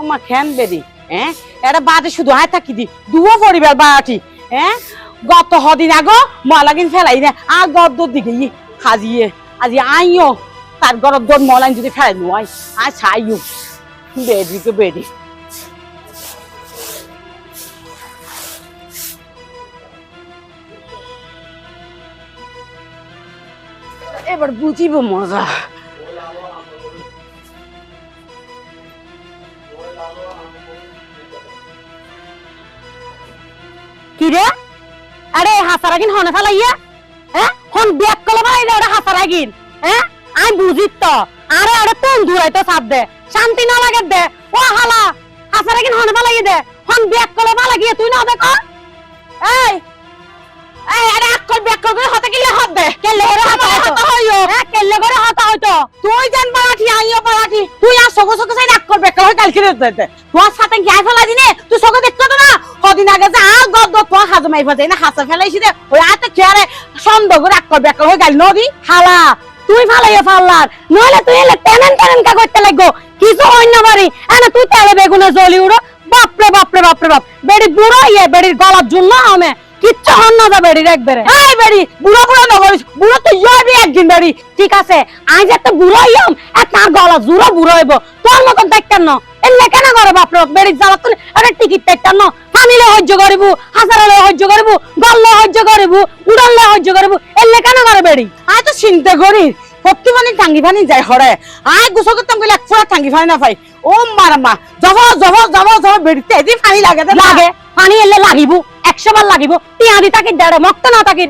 মা খেন বেরি হ্যাঁ এটা বাদে শুধু হায় থাকি দি দুও পরিবার বাড়াটি হ্যাঁ গত হদিন আগো মলাগিন ফেলাই না আর গদ্দর দিকে হাজিয়ে আজি আইও তার গরব দর মলাইন যদি ফেলাই নয় আর ছাইও বেডি কে বেডি এবার বুঝিব মজা কি রে আরে হাসারাগিন হনে ফেলাইয়া হ্যাঁ হন ব্যাক কলে ভাই ওটা হাসারাগিন হ্যাঁ আমি বুঝি তো আরে আরে কোন দূরাই তো সাপ দে শান্তি না লাগে দে ও হালা হাসারাগিন হনে ফেলাই দে হন ব্যাক কলে ভালা গিয়ে তুই না দেখো এই এই আরে আকল ব্যাক করে হতে গেলে হাত দে কেলে রে হাত হইও হ্যাঁ কেলে করে হাত হইতো তুই জান বাড়াটি আইও বাড়াটি তুই আর সগো সগো সাইড আকল ব্যাক করে কালকে দে তোর সাথে কি আই ফেলা দিনে তুই সগো দেখতো না কদিন আগে যে আ গদ তো হাজম আইবা যাই না হাসা ফেলাইছি রে ওই আতে খেয়ারে সন্দেহ করে আকল ব্যাক হয়ে গেল নদী হালা তুই ফালাইয়া ফাললার নইলে তুই এলে টেনেন টেনেন কা করতে লাগো কিছু হই না বাড়ি এনা তুই তেলে বেগুনে জ্বলি উড়ো বাপরে বাপরে বাপরে বাপ বেড়ি বুড়ো ইয়ে বেড়ির গলার জন্য আমি কিচ্ছু হন না দা বেড়ি একবারে এই বেড়ি বুড়ো বুড়ো না করিস বুড়ো তো ইয়বি একদিন বেড়ি ঠিক আছে আজ একটা বুড়ো ইয়ম আর তার গলা জুড়ো বুড়ো হইব তোর মতন দেখতেন না এলে কেন করে বাপরে বেড়ি জ্বালা তুলে আরে টিকিট দেখতেন না ফানিলে হজ্জ করিব হাজারালে হজ্জ করিব গল্লে হজ্জ করিব উড়ালে হজ্জ করিব এলে কেন করে বেড়ি আয় তো চিন্তা করি সত্যি মানে টাঙ্গি ফানি যায় হরে আয় গুছো করতাম কইলে একফোড়া টাঙ্গি ফানি না পাই ও মারাম্মা জব জব জব জব বেড়িতে এদি ফানি লাগে লাগে পানি এলে লাগিব 100 বার লাগিব টিয়াদি তাকে দেড়ে মক্ত না তাকে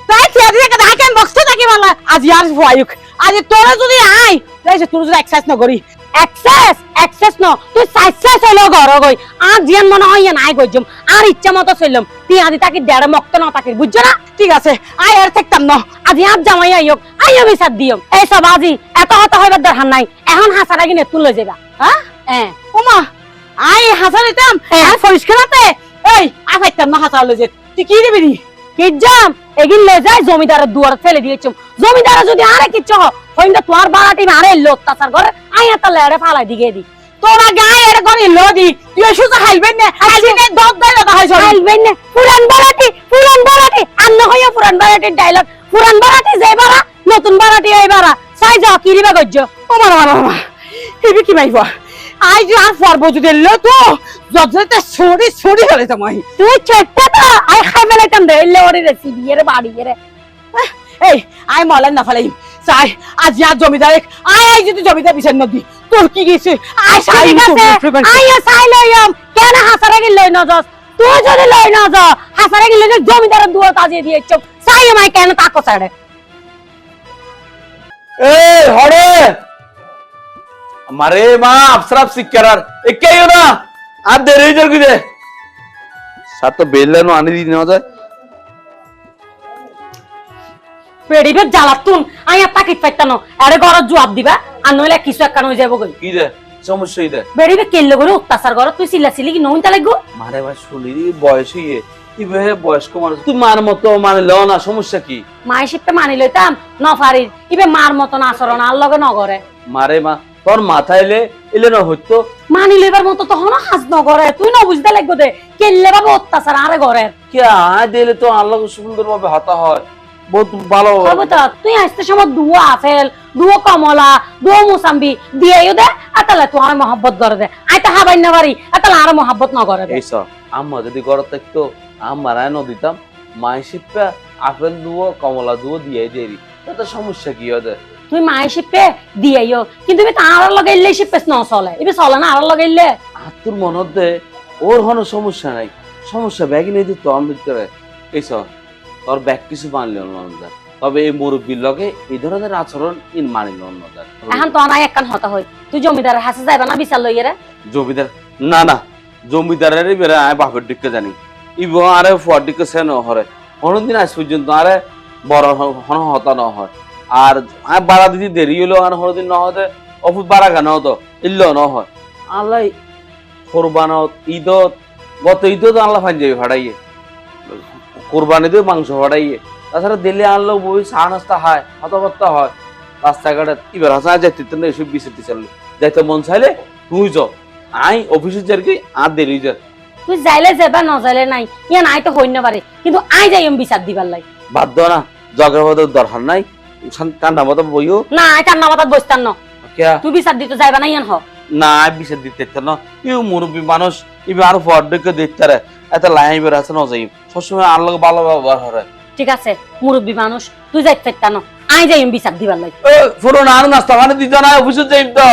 তাই টিয়াদি তাকে ডাকে মক্ত তাকে মালা আজ আর ভয়ক আজ তোরা যদি আই তাই তোর যদি এক্সারসাইজ না করি এক্সারসাইজ ন তুই সাইজ হইলো ঘর গই আর জিয়ান মনে হয় নাই গজম আর ইচ্ছা মতো চললাম টিয়াদি তাকে দেড়ে মক্ত না তাকে বুঝছো না ঠিক আছে আই আর থাকতাম না আজ আর জামাই আইওক আইও বিচার দিও এই সব আজি এত হত হইবার দরকার নাই এখন হাসারা কিনে তুলে যাবা হ্যাঁ ওমা আই হাসা দিতাম আর পরিষ্কারতে এই আফাইতাম না হাসা লয়ে যে তুই কি দিবি কি জাম এগিন লয়ে যায় জমিদারের দুয়ার ফেলে দিয়েছম জমিদার যদি আরে কিচ্ছু হইন্দা তোর বাড়াটি মারে অত্যাচার করে আইয়া তা লেড়ে ফালাই দিগে দি তোরা গায়ে এর করে লদি তুই সুজা খাইবেন না আজকে দব দাইলা দা হইছ খাইবেন না পুরান বাড়াটি আন্ন হইয়া পুরান বাড়াটির ডায়লগ পুরান বাড়াটি যাই বাড়া নতুন বাড়াটি এই বাড়া সাই যা কিরিবা গজ্জ ও মারা এবি কি মাইবা আই যে আর পারবো যদি লো তো জজতে ছড়ি হলে তোমাই তুই চেটটা তো আই খাই মেলাইতাম দে লেওরি রেসিপি এর বাড়ি এর এই আই মলান না ফলাই চাই আজ ইয়া জমিদার আই যদি জমিদার বিচার নদি তোর কি গেছে আই সাই আই সাই লইম কেন হাসারা গিল লই না যাস তুই যদি লই না যা হাসারা গিল জমিদারের দুয়ার তাজিয়ে দিয়েছ সাই মাই কেন তাকো ছাড়ে এই হড়ে মারে মা আফসরাফ সিকারার একেইও না আর দেরি হয়ে যাবে দে সাত তো বেললানো আনি দি না যায় পেড়িবে জ্বালাতুন আই আর তাকিত পাইতানো আরে ঘর জবাব দিবা আর নইলে কিছু একখান হয়ে যাবো কই কি রে সমস্যা ইদে বেড়িবে কেল্লে করে অত্যাচার করো তুই সিলাসিলি কি নইতা লাগো মারে ভাই শুনিরি বয়স হইয়ে ইবে বয়স্ক মানুষ তুই মার মতো মানে লও না সমস্যা কি মাই শিপে মানি লইতাম ন পারি ইবে মার মতন আচরণ আর লগে নগরে মারে মা তোর মাথাইলে এলে না হইতো মানি লইবার মতো তখন হাজ নগরে তুই না বুঝতে লাগবো দে কেল্লে বাবা অত্যাচার আরে ঘরে কে আয় দিলে তো আল্লাহ সুন্দরভাবে হাতা হয় বহুত ভালো হবে তো তুই আসতে সময় দুয়া আপেল দুয়া কমলা দুয়া মুসাম্বি দিয়েও দে আতালে তো আর মহব্বত করে দে আইতা হাবাই না পারি আতালে আর মহব্বত না করে দে এইসব আম্মা যদি ঘর থাকতো আম্মা রায় ন দিতাম মাই শিপা আপেল দুয়া কমলা দুয়া দিয়ে দেরি তাতে সমস্যা কি হবে তুই মায়ের শিপে দিয়েও কিন্তু তার লগাইলে শিপে ন চলে এবে চলে না আর লগাইলে তোর মনে ওর কোনো সমস্যা নাই সমস্যা ব্যাগই নেই তো আমার ভিতরে এইসব তোর ব্যাগ কিছু মানল না তবে এই মুরব্বীর লগে এই ধরনের আচরণ ইন মানিল না এখন তো নাই একখান হতা হই তুই জমিদারের হাসে যাইবা না বিচার লইয়ে রে জমিদার না না জমিদারের বেড়ে আয় বাপের দিকে জানি ইব আরে ফুয়ার দিকে সে ন হরে কোনদিন আজ পর্যন্ত আরে বড় হতা ন হয় আর আয় বাড়া দিদি দেরি হলো আর কোনদিন ন হতে অফুত বাড়া কেন হতো ইল্ল ন হয় আল্লাহ কোরবানত ঈদত গত ঈদত আল্লাহ ফান যাবে ভাড়াইয়ে কোরবানিতেও মাংস ভাড়াইয়ে তাছাড়া দিল্লি আনলেও বই চা নাস্তা হয় হতভত্তা হয় রাস্তাঘাটে এবার হাসা যাইতে না এসব বিচারতে চাইলে যাইতে মন চাইলে তুই যাও আই অফিসে যার কি আর দেরি যা তুই যাইলে যাবা ন যাইলে নাই ইয়ান আই তো হইন পারে কিন্তু আই যাইম বিচার দিবার লাই বাধ্য না জগবদ দরকার নাই ঠান্ডা মতো বইও না আই কান্না মাথাত বসতাম ন কিয়া তুই বিচার দিতে যাইবা না ইয়ান হ না বিচার দিতে না ইউ মুরব্বী মানুষ ইবে আর ফডকে দেখতারে এত লাইন বের আছে না যাই সবসময় আর লোক ভালো ব্যবহার করে ঠিক আছে মুরব্বী মানুষ তুই যাইতে পারতা না আই যাইম বিচার দিবার লাই ফুরো না আর নাস্তা মানে দিত না অফিসে যাইম তো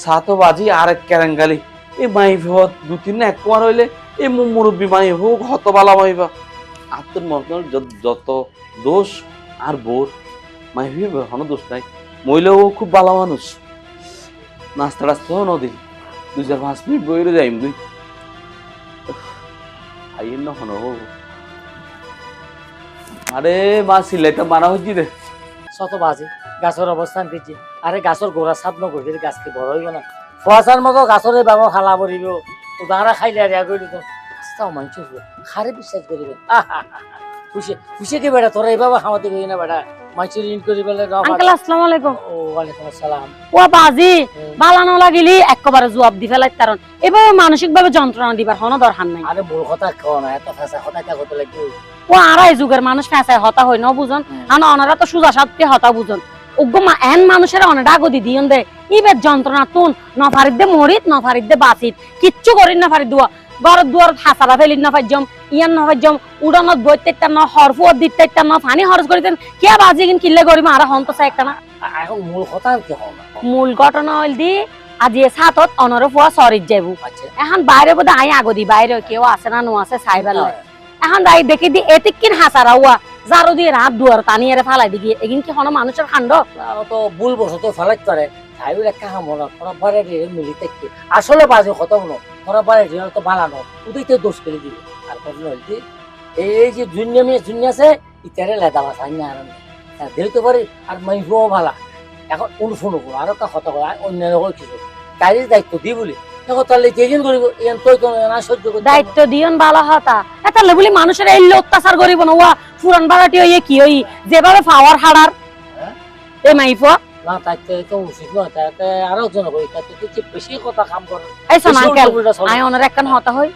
সাতো বাজি আর এক কেরাঙ্গালি এই মাই ভত দু তিন না এক কুমার হইলে এই মুরব্বী মাই হোক হত বালা মাইবা আত্মর মন যত দোষ আর বোর মাই ভিবে কোনো দোষ নাই মহিলাও খুব ভালো মানুষ নাস্তা টাস্তাও নদীর 2-5 মিনিট বইরে যাইম দুই আইন না হনো আরে মা সিলেটা মারা হইছি রে শত বাজে গাছের অবস্থান দিচ্ছি আরে গাছের গোড়া সাপ নগর গাছকে বড় হইব না ফসার মতো গাছের বাবা খালা পড়িব তো দাঁড়া খাইলে আর ইয়া করি তো আস্তাও মানুষ খারে বিশ্বাস করিবেন খুশি খুশি কে বেটা তোরা এইভাবে খাওয়াতে করি না বেটা মানুষের ঋণ করি বলে আঙ্কেল আসসালামু আলাইকুম ও ওয়ালাইকুম আসসালাম ও বাজি বালানো লাগিলি একবারে জবাব দি ফেলাই কারণ এভাবে মানসিক ভাবে যন্ত্রণা দিবার কোনো দরকার নাই আরে মূল কথা কেউ না এত ফেসা কথা কে করতে লাগবে ও আড়াই যুগের মানুষ ফেসায় হতা হই ন বুঝন আনা অনারা তো সুজা সাথে হতা বুঝন উগ্গমা এন মানুষের অনেক ডাগদি দিয়ন দে ইবের যন্ত্রণা তুন নফারিদ দে মরিত নফারিদ দে বাসিত কিচ্ছু করিন না ফারিদ দুয়া গরত দুয়ার হাসারা ফেলিন না ফাইজম ইয়ান না ফাইজম উড়ানত বইতে না হরফুত দিতে না ফানি খরচ করিতেন কে বাজি কিন কিল্লে করিম আর হন তো একটা না এখন মূল কথা কি হল মূল ঘটনা হইল দি আজি সাতত অনর ফুয়া সরিত যাইবু আচ্ছা এখন বাইরে বোধ আই আগদি বাইরে কেউ আছে না নো আছে সাইবার লাই এখন দাই দেখি দি এতিকিন হাসারা হুয়া জারু দিয়ে রাত দুয়ার টানিয়ে ফালাই দি এগিন কি হন মানুষের খান্ড তো ভুল বসত ফেলাইত পারে তাইও একটা কামনা তোরা বারে মিলি থাকতে আসলে বাজে কত হলো তোরা বারে তো বানানো ওদিকে দোষ করে দিবে আর কথা হইতে এই যে দুনিয়া আছে ইতারে লেদা বাসা না আর দিতে পারি আর মাইফও ভালা এখন অনুফোন করো আর একটা কথা কয় অন্যান্য কিছু তাই দায়িত্ব দি বলি এখন তাহলে যেদিন করিব এন তুই তো না সহ্য করতে দায়িত্ব দিয়ন ভালো হতা এতালে বলি মানুষের এই অত্যাচার করিব না ওয়া পুরান বাড়াটি হইয়ে কি হই যেভাবে পাওয়ার হাড়ার এই মাইফো না তাইতে তো উচিত নয় তাইতে আরো জন কই তাইতে তো বেশি কথা কাম করে এই শোন আঙ্কেল আই অনার একখান হতা হই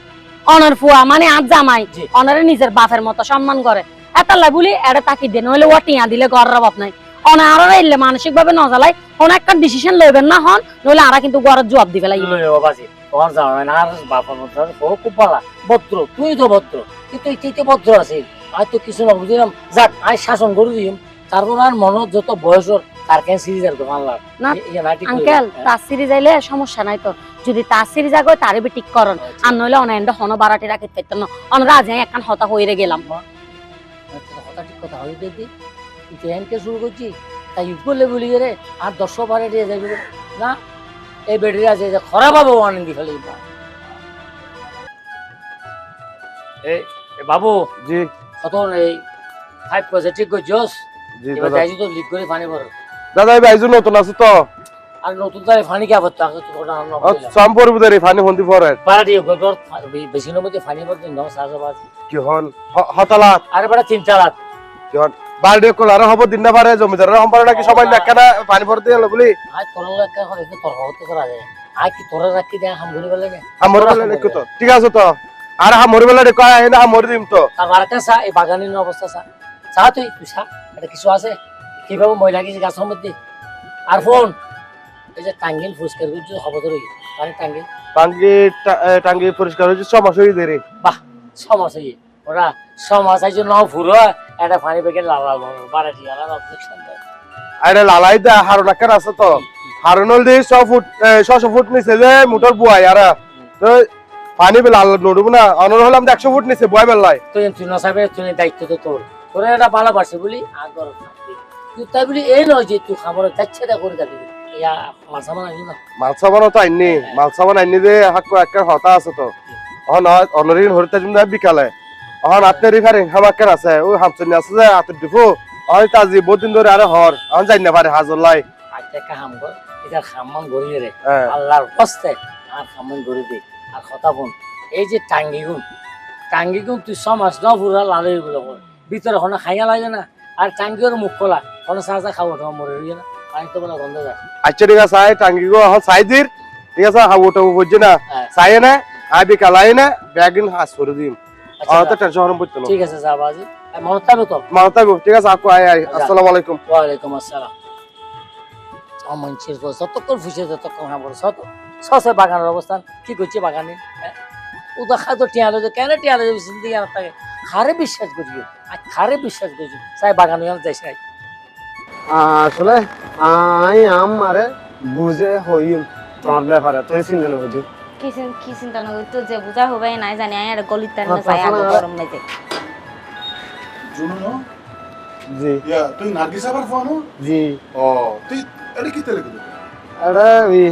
অনার ফুয়া মানে আজ জামাই অনারে নিজের বাপের মতো সম্মান করে এতালে বলি এড়ে তাকি দেন হইলে ওয়া টিয়া দিলে গরর বাপ নাই অনা আরো এলে মানসিক ভাবে নজালাই কোন একটা ডিসিশন লইবেন না হন নইলে আরা কিন্তু গরর জবাব দিবে লাগি বাবাজি তোমার জামাই না আর বাপের মতো ও খুব ভালো ভদ্র তুই তো ভদ্র কিন্তু এই ভদ্র আছে আই তো কিছু না বুঝলাম যাক আই শাসন করে দিম তারপর আর মনত যত বয়স তার কেন সিরিজ আর দোকান লাগ না আঙ্কেল তার সিরিজ আইলে সমস্যা নাই তো যদি তার সিরিজ আগে তারে বি ঠিক করন আর নইলে অনাইন্ড হন বাড়াটি রাখিতে পারতেন না অনরা আজ একখান হতা হইরে গেলাম কথা ঠিক কথা হই দিদি কিন্তু এনকে শুরু করছি তাই বলে বলি রে আর 10 বারে দিয়ে যাবে না এই বেডরি আছে যে খারাপ হবে ওয়ার্নিং দি ফেলে এই বাবু জি কত এই 5 ঠিক করছস জি এবার দাদা যাই তো লিক করে পানি ভর দাদা এই বাইজু নতুন আছে তো আর নতুন তারে পানি কে আবত তাকে তো ওটা আনো সম্পর্ক ধরে ফানি হন্দি পরে পাড়ি গোবর বেশি নমতে পানি ভর দিন 9 সাজবাজ কি হন হতালাত আরে বড় 3-4 রাত কি হন বাড়ি কল আর হব দিন না পারে জমিদারের সম্পর্ক নাকি সবাই না পানি ভরতে গেল বলি আজ তোর একটা করে তোর হতে করা যায় আজ কি তোরা রাখি দেয়া হাম ঘুরে বলে না আমর বেলা দেখো তো ঠিক আছে তো আর আমর বেলা দেখো আই না আমর দিম তো আর বারটা সা এই বাগানের অবস্থা সা সা তুই সা এটা কিছু আছে কিভাবে ময়লা গেছে গাছের মধ্যে আর ফোন এই যে টাঙ্গিল ফুসকার গুজ খবর ধরে আরে টাঙ্গি পরিষ্কার হয়েছে সমস্যা হয়ে দেরে বাহ সমস্যা কি ওরা সমস্যা যে নাও ফুরো এটা পানি বেগে লালা বাড়াটি আলাদা অবজেকশন দেয় আরে লালাই দা হারুন কেন আছে তো হারুনল দি 6 ফুট নিচে যে মোটর বুয়াই আর তো পানি বেলা নড়ব না অনর হলাম 100 ফুট নিচে বুয়াই বেলাই তুই না সাবে তুই দায়িত্ব তো তোর তোরা এটা ভালোবাসে বলি আগর তুই তাই বলি এই নয় যে তুই খাবার যাচ্ছে দা করে যাবি ইয়া মাছামান আনি না মালসাবানো তো আইনি মালসাবান আইনি যে হাক্ক একটা হতা আছে তো অনরিন হরিতা জুম বিকালে আপনার রিফারিং হামাকের আছে ওই হামচনি আছে যে আতর ডিফু তাজি বহুত দিন ধরে আরে হর যাই না পারে হাজর লাই আচ্ছা কাম কর এটা খামমান গড়িয়ে রে আল্লাহর কষ্টে আর খামমান গড়ি দে আর কথা বল এই যে টাঙ্গিগুন তুই সমাজ ন পুরা লালই গুলো ভিতরে কোনো খাইয়া লাগে না আর টাঙ্গির মুখ খোলা কোনো চা খাবো তোমার মরে রইয়ে না পানি তো বলা গন্ধ যায় আচ্ছা ঠিক আছে টাঙ্গি গো এখন সাইদির ঠিক আছে হাবুটা বুঝছি না হ্যাঁ। চাই না আই বিকাল আই না ব্যাগিন হাস করে দিম আচ্ছা, আর তো টেনশন হরম বুঝতো না ঠিক আছে যা বাজি মনে থাকবে তো মানতাবো ঠিক আছে আকু আই আই আসসালামু আলাইকুম ওয়ালাইকুম আসসালাম মানুষের যতক্ষণ ফুসে ততক্ষণ খাবার সসে বাগানের অবস্থান কি করছে বাগানে ও তো খাদ্য টিয়ালো যে কেন টিয়ালো যাবে চিন্তা জানা থাকে খারে বিশ্বাস করিও আর খারে বিশ্বাস করছি চাই বাগানে যাই চাই আসলে আই আমারে বুঝে হইম তোমার ব্যাপারে তুই চিন্তা না বুঝি কি চিন্তা না তো যে বুঝা হবে নাই জানি আর গলিত তার না চাই আগে গরম নাই যে জুনো জি ইয়া তুই নার্গিস আবার ফোন জি ও তুই এটা কি তেলে কইলি আরে ওই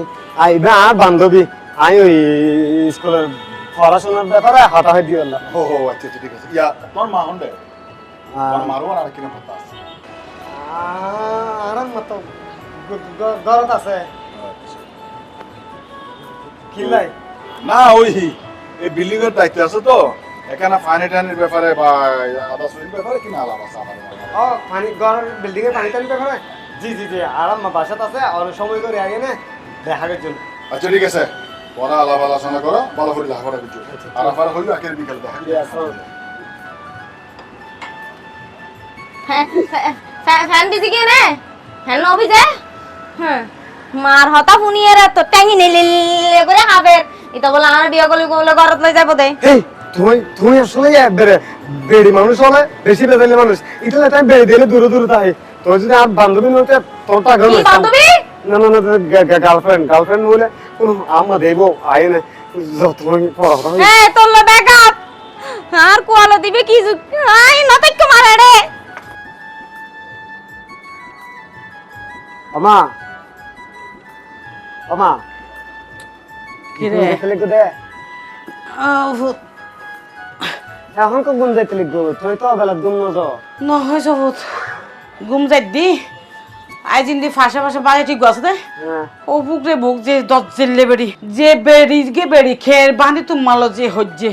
আইবা আর বান্ধবী আই ওই স্কুলের পড়াশোনার ব্যাপারে হাতা হয়ে দিও না ও আচ্ছা ঠিক আছে ইয়া তোর মা হন্ডে তোর মারও আর কিনা কথা আছে আরাম মতো গরত আছে কি লাই না ওই এই বিল্ডিং এর দায়িত্ব আছে তো এখানে পানি টানির ব্যাপারে বা আদা সুইর ব্যাপারে কিনা আলাপ আছে আমার ও পানি ঘর বিল্ডিং এ পানি টানি ব্যাপারে জি জি জি আরাম বাসাত আছে আর সময় করে আগে না দেখা গেছিল আচ্ছা ঠিক আছে পড়া আলাপ আলোচনা করো ভালো করে লেখাপড়া করছো আর আবার হইলো একের বিকাল দেখা ফ্যান দিছি কি রে হ্যাঁ নবি যে হ্যাঁ মার হতা ফুনিয়ে রে তো ট্যাঙ্গি নিলে করে হাবের এটা বলে আমার বিয়ে করলে বলে ঘরত লই যাবো দে এই তুমি আসলে একবারে বেড়ি মানুষ হলে বেশি বেদালি মানুষ এটা টাইম বেড়ি দিলে দূরে দূরে তাই তোর যদি আর বান্ধবী নতে তোর টাকা কি বান্ধবী না না না গার্লফ্রেন্ড বলে আমরা দেব আয় না যত পড়া এই তোর লো ব্যাকআপ আর কোয়ালো দিবে কি আই না তাই তো মারে রে আমা আমা কি রে? দেখলে গো দে এখন কো গুম যাইতে গো তুই তো বেলা গুম ন যাও নহয় সবুত ঘুম যাই দি আজ ইন্দি ফাঁসা ফাঁসা বাজে ঠিক আছে দে হ্যাঁ ও বুক রে বুক যে দজ্জেলে বেড়ি যে বেড়ি গে বেড়ি খের বাঁধি তুমালো যে হজ্জে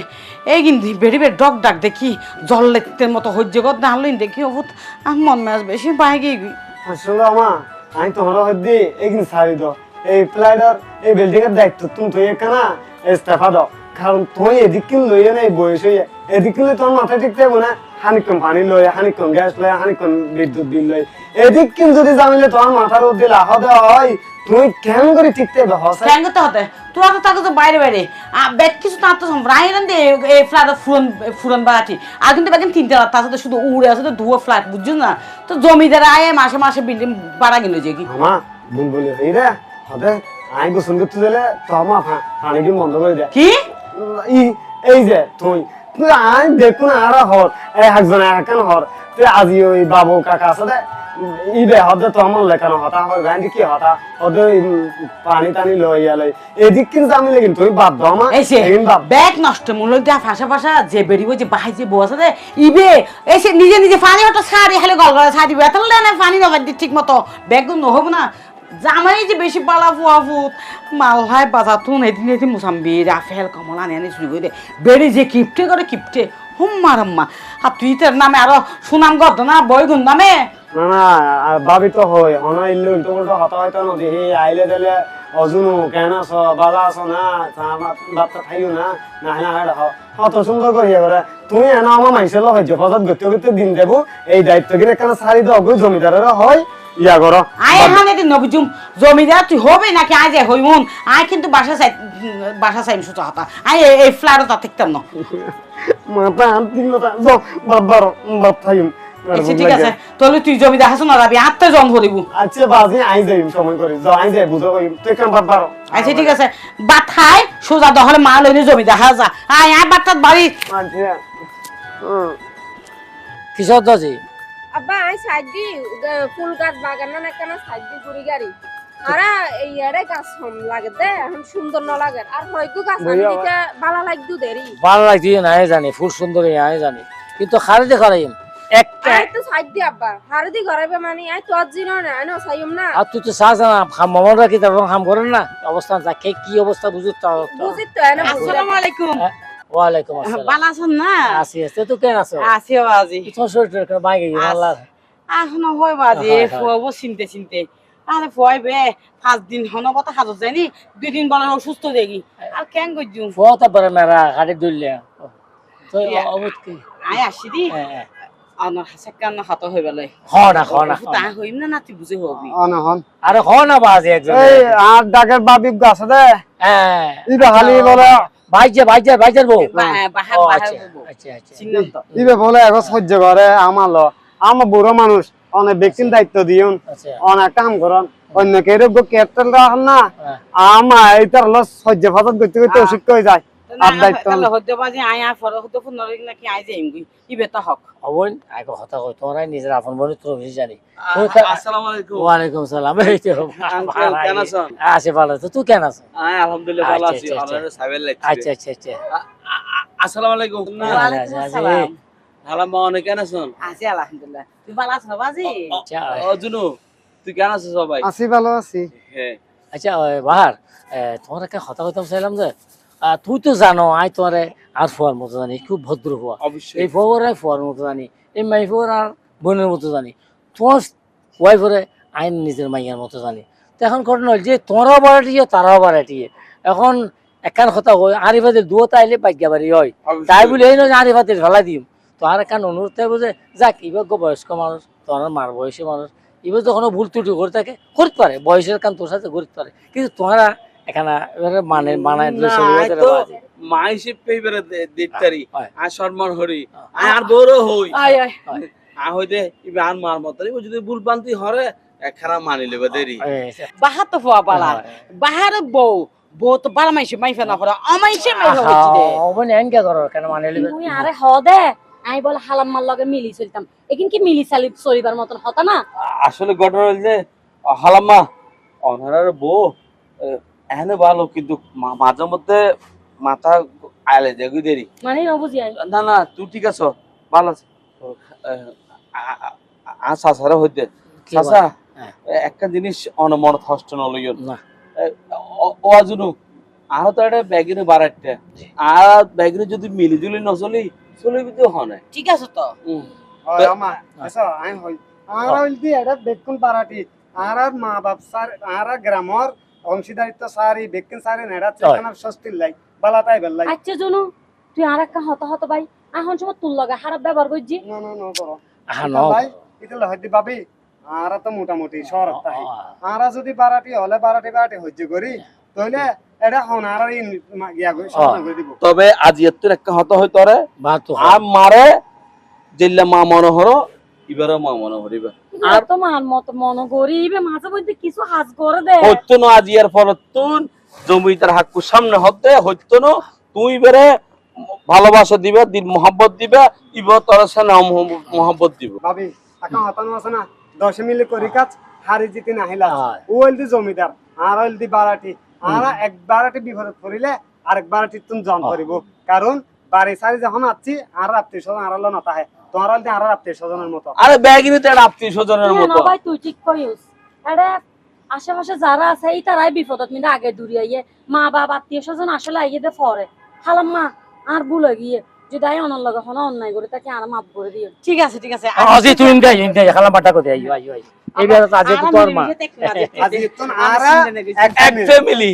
এই কিন্তু বেড়ি বেড়ি ডক ডাক দেখি জল লেতের মতো হজ্জে গদ না হলেন দেখি অবুত আমার মন মেজ বেশি বাইগে আসলে আমা আমি তোমার হদ্দি একদিন ছাড়ি দাও এই ফ্লাইটার এই বিল্ডিং এর দায়িত্ব তুমি তো এখানা ইস্তফা দাও কারণ তুই এদিক কিন লইয়ে না এই বয়স হইয়া এদিক কিনলে তোমার মাথায় ঠিক থাকবো না হানিকম পানি লয় হানিকম গ্যাস লয় হানিকম বিদ্যুৎ বিল লয় এদিক কিন যদি জানিলে তোমার মাথার উপর দিলে আহ দেওয়া হয় তুই কেন করে ঠিক থাকবে হসে কেন করতে হতে তোরা তো তাকে তো বাইরে বাইরে বেদ কিছু তার তো রাইরান দিয়ে এই ফ্ল্যাট ফুরন বাড়াটি আর কিন্তু বেগেন তিনটা রাত তার সাথে শুধু উড়ে আছে তো ধুয়ো ফ্ল্যাট বুঝছো না তো জমিদার আয় মাসে মাসে বিল্ডিং বাড়া গেল যে কি আমা বুন বলি এই রে হবে আমি গোসল করতে দিলে তো আমা পানি দিন বন্ধ করে দে কি এই যে তুই তুই আই দেখুন আর হর এই একজন একান হর তুই আজি ওই বাবু কাকা আছে দে ইবে হদে তো আমার লেখানো হতা হর গান্ডি কি হতা হদে পানি টানি লইয়া লই এদিক কিন্তু আমি লেকিন তুই বাদ দাও মা এসে ব্যাগ নষ্ট মূল্য দেয়া ফাঁসা ফাঁসা যে বেরিব যে বাহাই যে বসে দে ইবে এসে নিজে নিজে পানি হতো সারি হেলে গল গলা সারি বেতন না পানি নবাই দি ঠিক মতো ব্যাগ নহব না জামাই যে বেশি পালা ফুয়া ফুট মালহাই বাজার তুন এদিন এদিন মুসাম্বি রাফেল কমলা আনি শুরু করে দে বেড়ে যে কিপটে করে কিপটে হুম্মা রম্মা আর তুই তোর নামে আরো সুনাম গদ না বই গুন নামে না না ভাবি তো হয় অনা ইল্লে উল্টো উল্টো হতা হয়তো নদী হে আইলে দিলে অজুনু কেন আছো বালা আছো না বাচ্চা খাইও না না না অত সুন্দর করিয়া করে তুমি এনে আমার মাইসেল হয়েছে পদার্থ গতি গতি দিন দেবো এই দায়িত্ব কিনে কেন সারি দাও জমিদারের হয় ইয়া করো আয় এখন এদিন নবীজুম জমিদার তুই হবে নাকি আয় যে হইমুন আয় কিন্তু বাসা চাইম সুতো হাতা আয় এই ফ্ল্যাটও তা থাকতাম না মাথা আনতিন না যাও বাবার বাপ থাইম আচ্ছা ঠিক আছে তাহলে তুই জমিদার হাসন না যাবি আত্মা জন ভরিব আচ্ছা বাজি আই যাই সময় করে যাও আই যাই বুঝো তুই কেন বাবার আচ্ছা ঠিক আছে বাথাই সোজা দহলে মা লইলে জমিদার হাজা আয় আয় বাচ্চার বাড়ি আচ্ছা কিশোর দাজি আব্বা আই সাইড দি ফুল গাছ বাগান না কেন সাইড দি ঘুরি গাড়ি আরে এই আরে গাছ হম লাগে দে এখন সুন্দর ন লাগে আর হয়তো গাছ আনিতে ভালো লাগদু দেরি ভালো লাগছে না জানি ফুল সুন্দর আয় জানি কিন্তু খারে দেখা রাইম একটা আই তো সাইড দি আব্বা হারে দি ঘরাবে মানে আই তো আজি না আনো সাইম না আর তুই তো সাজ না হাম মমন রাখি তারপর হাম করেন না অবস্থা যাকে কি অবস্থা বুঝুত বুঝি তো এনে আসসালামু আলাইকুম ওয়ালাইকুম আসসালাম ভালো আছেন না আসি আছে তো কেন আছো আছি বাজি তোর শরীর কেন বাইরে গেল আল্লাহ এখন হয় বাজি ফুয়াবো চিনতে চিনতে আরে ভয় বে 5 দিন হনবতা হাজত যায়নি 2 দিন বলে অসুস্থ দেখি আর কেন গজ্জু ফোটা পরে মেরা গাড়ি দুললে তো অবুত কি আই আসি দি আনার হাসাকান হাত হই বেলে খনা তা হইম না নাতি বুঝে হবি অনহন আরে খনা বাজে একজন এই আর ডাকের বাবি গাছে দে হ্যাঁ ইবে খালি বলে ভাইজার বউ বাহার ও, বাহার আচ্ছা আচ্ছা চিনলাম তো ইবে বলে এখন সহ্য করে আমার বুড়ো মানুষ অনেক ব্যক্তির দায়িত্ব দিউন আচ্ছা অনেক কাম করন অন্য কেউ কেটল রাখেন না হ্যাঁ। আমার এইটার হলো সহ্য ফাজত করতে করতে অসুখ হয়ে যায় আর দায়িত্ব তাহলে হতে বাজে আই আর ফর হতে ফোন নাকি আই যাইম গই ইবে তো হক অবন আগে কথা কই তোরাই নিজের আপন বলে তো বেশি জানি আসসালামু আলাইকুম ওয়ালাইকুম সালাম এই তো আঙ্কেল, কেন আছেন? আছে ভালো তো তুই কেন আছিস আয় আলহামদুলিল্লাহ ভালো আছি আচ্ছা, আচ্ছা। আপনার সাবেল আচ্ছা লাগছে আচ্ছা আসসালামু আলাইকুম ওয়ালাইকুম আসসালাম হালাম্মা অনেক কেন আছেন আছি আলহামদুলিল্লাহ তুই ভালো আছো বাজি আচ্ছা ও জুনু তুই কেন আছিস সবাই আছি ভালো আছি হ্যাঁ আচ্ছা বাহার তোমার একটা কথা কইতাম চাইলাম যে তুই তো জানো আই তোমারে আর ফুয়ার মতো জানি খুব ভদ্র ফুয়া অবশ্যই এই ফুয়ার ফুয়ার মতো জানি এই মাই ফুয়ার আর বোনের মতো জানি তোমার ওয়াইফরে আইন নিজের মাইয়ার মতো জানি তো এখন ঘটনা হল যে তোরাও বাড়াটিয়ে তারাও বাড়াটিয়ে এখন একখান কথা কই আরিফাদের দুয়োটা আইলে বাইকা বাড়ি হয় তাই বলে এই নয় আরিফাদের ফেলা দিম তো আর একখান অনুরোধ থাকবো যে যাক ইবাগ্য বয়স্ক মানুষ তোমার মার বয়সী মানুষ এবার যখন ভুল ত্রুটি করে থাকে করতে পারে বয়সের কান তোর সাথে করতে পারে কিন্তু তোমরা এখানে মানে মানায় দিলে মা হিসেব পেইবারে দিতারি হয়। আর সম্মান হরি আর বড় হই আয় আয় আ হইতে ইবে আর মার মত যদি ভুল বান্তি হরে একখানা মানি লেবে দেরি বাহার তো ফুয়া পালা বাহার বউ বউ তো বালা মাইছে মাইফা না করে আমাইছে মাইফা হচ্ছে দে অবনে এনকে করো কেন মানে তুই আরে হ দে আই বল হালাম্মার লগে মিলি চলতাম একিন কি মিলি চালি চলিবার মতন হতা না আসলে ঘটনা হল যে হালাম্মা অনারার বউ এখানে ভালো কিন্তু মাঝে মধ্যে মাথা আইলে দেখি দেরি মানে না বুঝি আই না না তুই ঠিক আছো ভালো আছে চাষারা হইতে চাষা একটা জিনিস অনমন হষ্ট নলইন না ও আজুনু আরো তো একটা ব্যাগিনে বাড়াইতে আর ব্যাগিনে যদি মিলি জুলি নচলি চলিবি তো হনে ঠিক আছে তো হয় আমা এসো আই হই আর হইলদি এটা বেকুন পারাটি আর মা বাপ স্যার আর গ্রামর অংশীদারিত্ব সারি বেকুন সারি নেড়া চেকানার সস্তির লাই বালাটাই বেলাই আচ্ছা জনু তুই আর একটা হতা হতা ভাই এখন সময় তুল লগে খারাপ ব্যবহার করছি না না না করো আহা এটা ন ভাই এটা লহদি ভাবি আর তো মোটামুটি শরৎ তাই আর যদি বারাটি হলে বারাটি হজ্জ করি তাহলে এটা হন আর গিয়া গই সমান করে দিব তবে আজ এত একটা হত হইতো রে বা তো আর মারে জেল্লা মা মনোহর এবারে মা মনোহর এবার আর তো মান মত মন গরিবে মাঝে মধ্যে কিছু হাজ করে দে হইতো না আজ ইয়ার ফলত তুন জমিদার হাক্কু সামনে হতে হইতো না তুই বেরে ভালোবাসা দিবে দিল মোহাব্বত দিবে ইব তোর সানা মোহাব্বত দিব ভাবি আকা হতানো আছে না 10 মিলে করি কাজ হারি জিতি না হিলা ও হইলদি জমিদার আর হইলদি বারাটি আর এক বারাটি বিপদে পড়িলে আরেক বারাটি তুন জন করিব কারণ বাড়ি সারি যখন আছি আর আত্মীয় স্বজন আর না তাহে তোমার হইলদি আর আত্মীয় স্বজনের মতো আরে ব্যাগিনি তো একটা আত্মীয় স্বজনের না মতো ভাই তুই ঠিক কইস আরে আশেপাশে যারা আছে এই তারাই বিপদত মিলে আগে দূরে আইয়ে মা বাবা আত্মীয় স্বজন আসলে আইয়ে দে পরে হালাম্মা আর ভুল হয়ে গিয়ে যদি আই অনর লগে হন অন্যায় করে তাকে আর মাফ করে দিও ঠিক আছে আজি তুই ইনতে খালা বাটা কই আইও আইও এই বেলা তো আজি তো তোর মা আজি তুন আর এক ফ্যামিলি